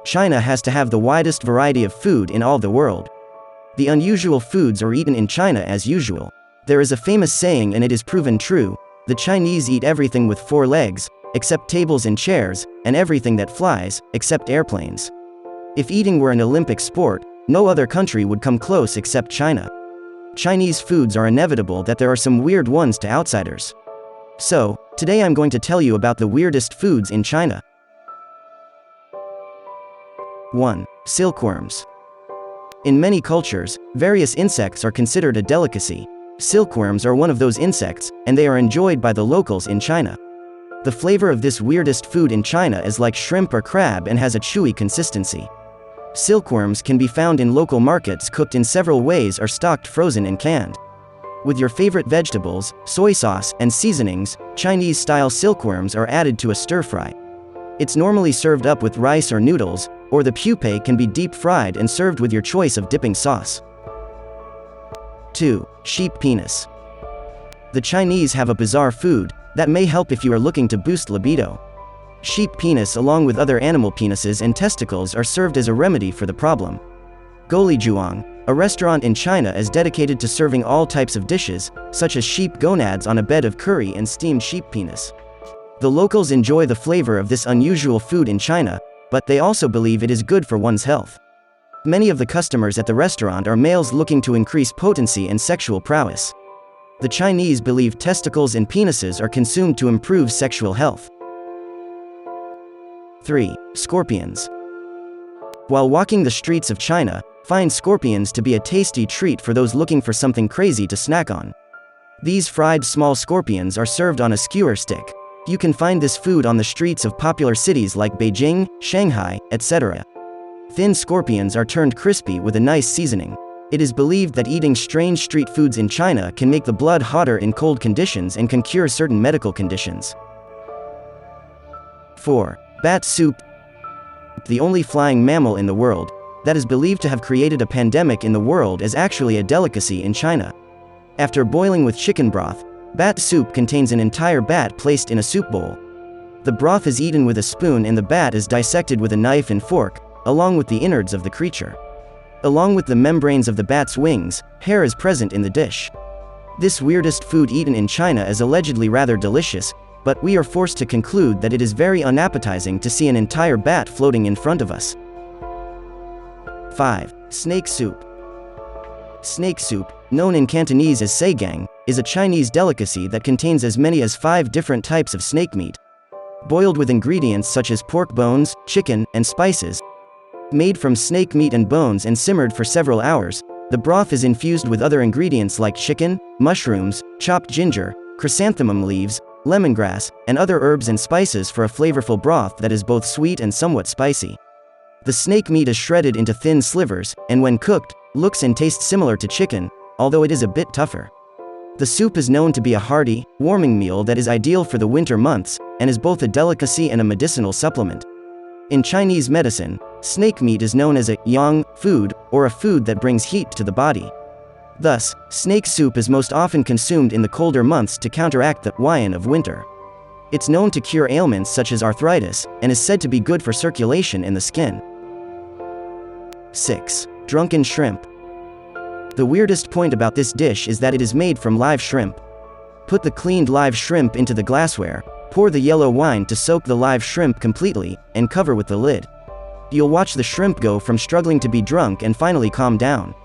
China has to have the widest variety of food in all the world. The unusual foods are eaten in China as usual. There is a famous saying, and it is proven true: the Chinese eat everything with 4 legs, except tables and chairs, and everything that flies, except airplanes. If eating were an Olympic sport, no other country would come close except China. Chinese foods are inevitable that there are some weird ones to outsiders. So, today I'm going to tell you about the weirdest foods in China. 1. Silkworms. In many cultures, various insects are considered a delicacy. Silkworms are one of those insects, and they are enjoyed by the locals in China. The flavor of this weirdest food in China is like shrimp or crab and has a chewy consistency. Silkworms can be found in local markets cooked in several ways or stocked frozen and canned. With your favorite vegetables, soy sauce, and seasonings, Chinese-style silkworms are added to a stir-fry. It's normally served up with rice or noodles, or the pupae can be deep-fried and served with your choice of dipping sauce. 2. Sheep penis. The Chinese have a bizarre food that may help if you are looking to boost libido. Sheep penis along with other animal penises and testicles are served as a remedy for the problem. Golijuzhuang, a restaurant in China, is dedicated to serving all types of dishes, such as sheep gonads on a bed of curry and steamed sheep penis. The locals enjoy the flavor of this unusual food in China, but they also believe it is good for one's health. Many of the customers at the restaurant are males looking to increase potency and sexual prowess. The Chinese believe testicles and penises are consumed to improve sexual health. 3. Scorpions. While walking the streets of China, find scorpions to be a tasty treat for those looking for something crazy to snack on. These fried small scorpions are served on a skewer stick. You can find this food on the streets of popular cities like Beijing, Shanghai, etc. Thin scorpions are turned crispy with a nice seasoning. It is believed that eating strange street foods in China can make the blood hotter in cold conditions and can cure certain medical conditions. 4. Bat soup. The only flying mammal in the world that is believed to have created a pandemic in the world is actually a delicacy in China. After boiling with chicken broth, bat soup contains an entire bat placed in a soup bowl. The broth is eaten with a spoon and the bat is dissected with a knife and fork, along with the innards of the creature. Along with the membranes of the bat's wings, hair is present in the dish. This weirdest food eaten in China is allegedly rather delicious, but we are forced to conclude that it is very unappetizing to see an entire bat floating in front of us. 5. Snake soup. Snake soup, known in Cantonese as seigang, is a Chinese delicacy that contains as many as 5 different types of snake meat. Boiled with ingredients such as pork bones, chicken, and spices. Made from snake meat and bones and simmered for several hours, the broth is infused with other ingredients like chicken, mushrooms, chopped ginger, chrysanthemum leaves, lemongrass, and other herbs and spices for a flavorful broth that is both sweet and somewhat spicy. The snake meat is shredded into thin slivers, and when cooked, looks and tastes similar to chicken, although it is a bit tougher. The soup is known to be a hearty, warming meal that is ideal for the winter months, and is both a delicacy and a medicinal supplement. In Chinese medicine, snake meat is known as a yang food, or a food that brings heat to the body. Thus, snake soup is most often consumed in the colder months to counteract the yin of winter. It's known to cure ailments such as arthritis, and is said to be good for circulation in the skin. 6. Drunken shrimp. The weirdest point about this dish is that it is made from live shrimp. Put the cleaned live shrimp into the glassware, pour the yellow wine to soak the live shrimp completely, and cover with the lid. You'll watch the shrimp go from struggling to be drunk and finally calm down.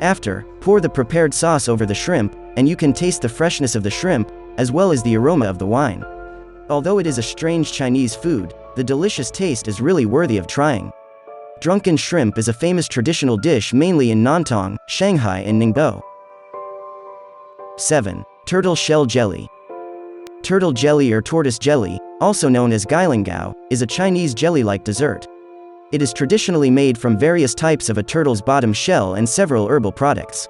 After, pour the prepared sauce over the shrimp, and you can taste the freshness of the shrimp, as well as the aroma of the wine. Although it is a strange Chinese food, the delicious taste is really worthy of trying. Drunken shrimp is a famous traditional dish mainly in Nantong, Shanghai and Ningbo. 7. Turtle shell jelly. Turtle jelly or tortoise jelly, also known as gailingao, is a Chinese jelly-like dessert. It is traditionally made from various types of a turtle's bottom shell and several herbal products.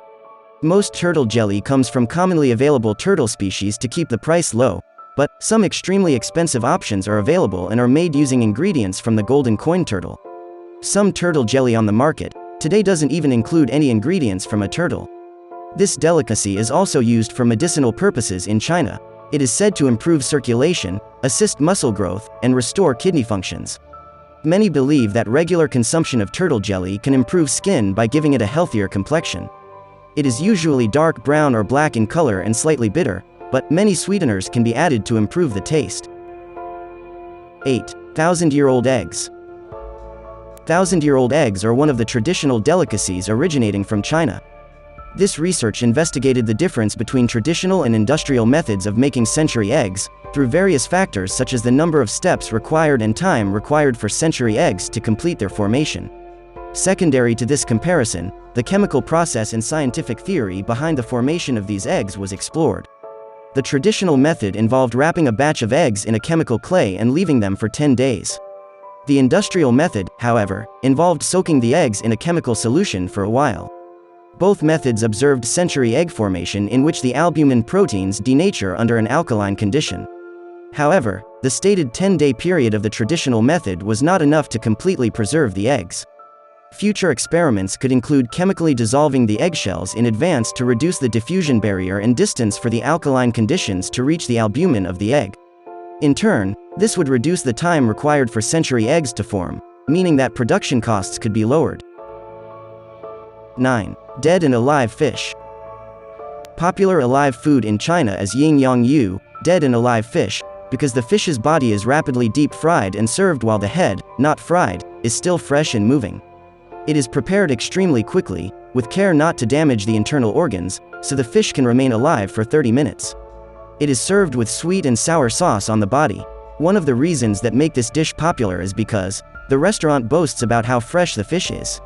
Most turtle jelly comes from commonly available turtle species to keep the price low, but some extremely expensive options are available and are made using ingredients from the golden coin turtle. Some turtle jelly on the market today doesn't even include any ingredients from a turtle. This delicacy is also used for medicinal purposes in China. It is said to improve circulation, assist muscle growth, and restore kidney functions. Many believe that regular consumption of turtle jelly can improve skin by giving it a healthier complexion. It is usually dark brown or black in color and slightly bitter, but many sweeteners can be added to improve the taste. 8. 1,000-year-old eggs. 1,000-year-old eggs are one of the traditional delicacies originating from China. This research investigated the difference between traditional and industrial methods of making century eggs, through various factors such as the number of steps required and time required for century eggs to complete their formation. Secondary to this comparison, the chemical process and scientific theory behind the formation of these eggs was explored. The traditional method involved wrapping a batch of eggs in a chemical clay and leaving them for 10 days. The industrial method, however, involved soaking the eggs in a chemical solution for a while. Both methods observed century egg formation in which the albumin proteins denature under an alkaline condition. However, the stated 10-day period of the traditional method was not enough to completely preserve the eggs. Future experiments could include chemically dissolving the eggshells in advance to reduce the diffusion barrier and distance for the alkaline conditions to reach the albumin of the egg. In turn, this would reduce the time required for century eggs to form, meaning that production costs could be lowered. 9. Dead and alive fish. Popular alive food in China is yin yang yu, dead and alive fish, because the fish's body is rapidly deep-fried and served while the head, not fried, is still fresh and moving. It is prepared extremely quickly, with care not to damage the internal organs, so the fish can remain alive for 30 minutes. It is served with sweet and sour sauce on the body. One of the reasons that make this dish popular is because the restaurant boasts about how fresh the fish is.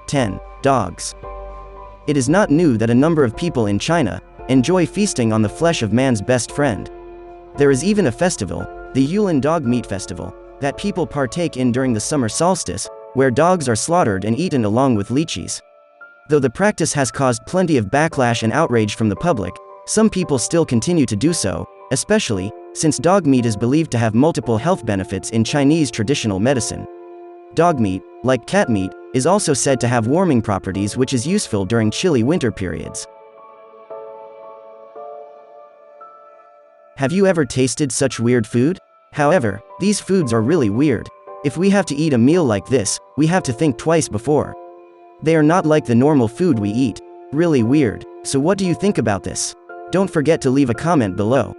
10. Dogs. It is not new that a number of people in China enjoy feasting on the flesh of man's best friend. There is even a festival, the Yulin Dog Meat Festival, that people partake in during the summer solstice, where dogs are slaughtered and eaten along with lychees. Though the practice has caused plenty of backlash and outrage from the public, some people still continue to do so, especially since dog meat is believed to have multiple health benefits in Chinese traditional medicine. Dog meat, like cat meat, is also said to have warming properties, which is useful during chilly winter periods. Have you ever tasted such weird food? However, these foods are really weird. If we have to eat a meal like this, we have to think twice before. They are not like the normal food we eat. Really weird. So what do you think about this? Don't forget to leave a comment below.